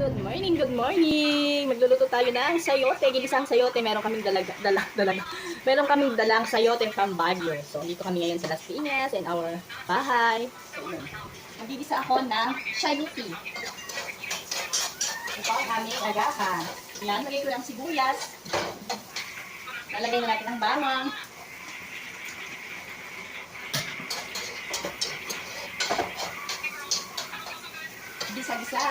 Good morning, good morning. Magluluto tayo ng sayote, ginisang sayote. Meron kaming Meron kaming dalang sayote from Baguio. So, dito kami ngayon sa Las Piñas and our bahay. So, yun. Magigisa ako ng shanuki. Ito ang aming agahan. Yan, lagay ko ng sibuyas. Lalagay na natin ang bawang. Gisa-gisa.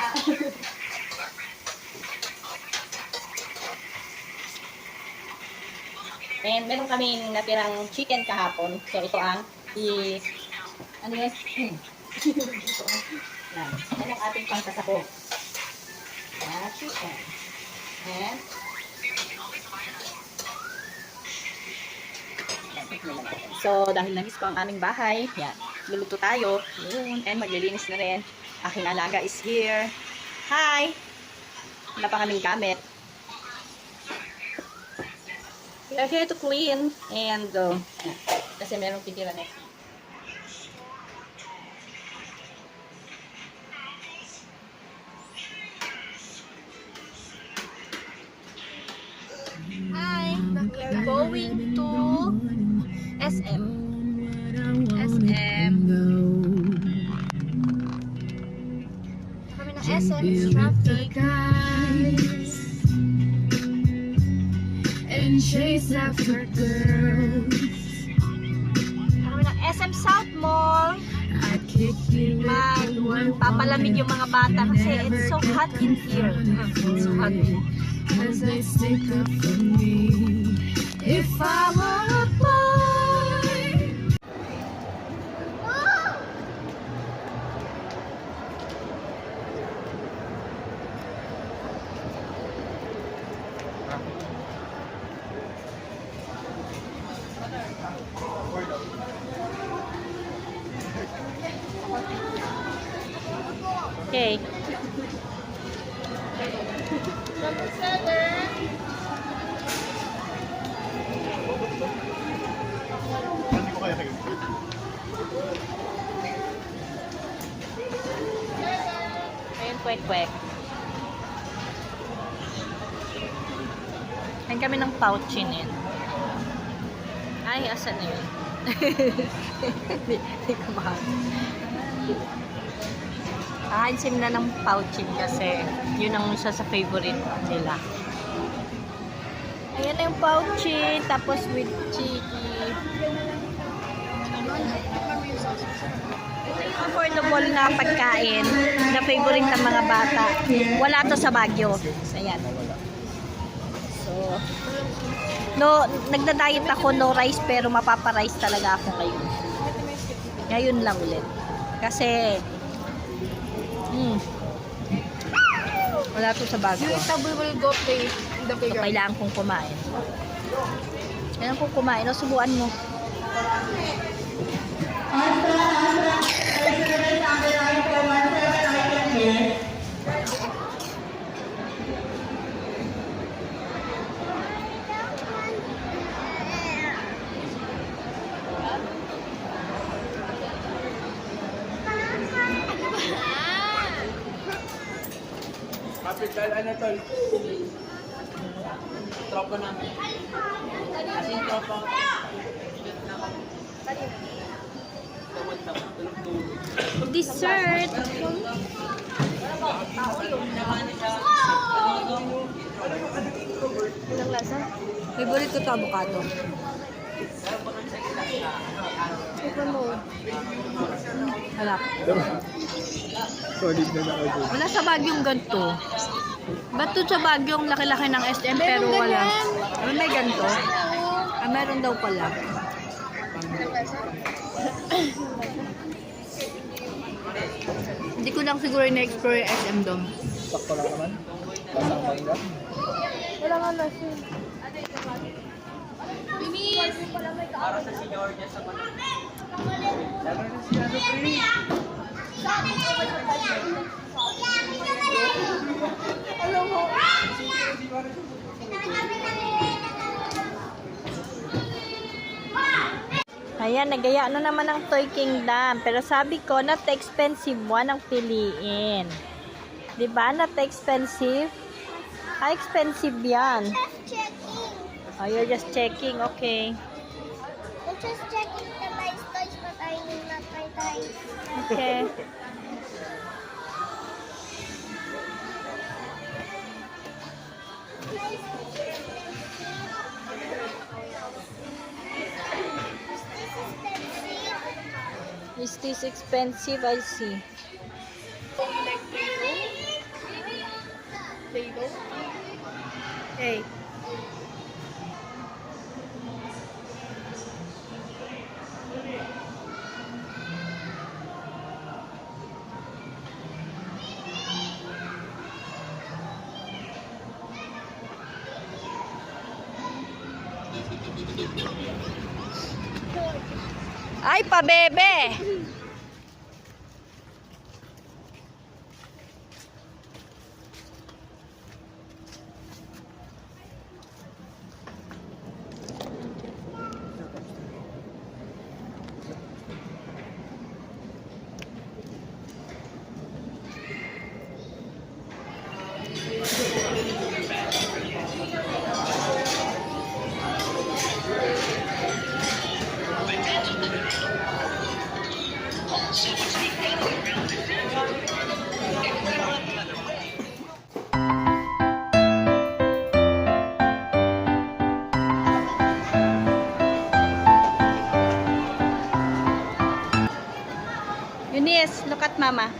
And meron kaming natirang chicken kahapon. So ito ang ano yun? Yan. Yan ang ating pangkasako. Yan, chicken. And so dahil namiss ko ang aming bahay, yan. Luluto tayo. Yun. And maglilinis na rin. Aking alaga is here. Hi! Wala pa kaming gamit. We are here to clean and kasi merong titira next week. Hi! We are going to SM. Kami ng SM traffic. And chase after girls. Kami ng SM South Mall. I kick you Papalamig yung mga bata kasi it's so hot in here. It's so hot. as they stick up for me. If I were a boy. Okay. Number 7. Ayun, kwek-kwek. Kain kami ng pouchin yun. Ay, asan na yun? Hindi ko mahal. Kahansim na ng pouchin kasi yun ang isa sa favorite nila. Ayan na yung pouchin, tapos with chili. Ito yung affordable na pagkain na favorite ng mga bata. Wala to sa Baguio. Ayan. So, no, nagda-diet ako, no rice, pero mapapa-rice talaga ako ngayon. Ngayon lang ulit. Kasi, wala to sa Baguio. Yung table will go play in the So, playground. kailangan kong kumain. Kailangan kong kumain. O, subuan mo. Kapital, ano tol? Tropa namin. As in, tropa. Dessert. Anong lasa? Favorite ko to avocado. Ito mo. Halap. Solid na ako. Wala sa Baguio ganito. Ba't to sa Baguio ang laki-laki ng SM pero wala? May ganito? Meron daw pala. Hindi ko lang siguro na-explore yung SM doon. Sakto lang naman. Pasang mangga. Wala nga lasa. Para sa senior niya sa mga. Sabi na si ano, pre. Alam mo. Ayan, nagaya na naman ang Toy Kingdom. Pero sabi ko, not expensive one ang piliin. Diba? Not expensive? Ah, expensive yan. Just checking. Oh, you're just checking. Okay. I'm just checking the nice toys, but I need not my toys. Okay. Is this expensive? I see. Okay. Ay, pabebe! Eunice, look at mama.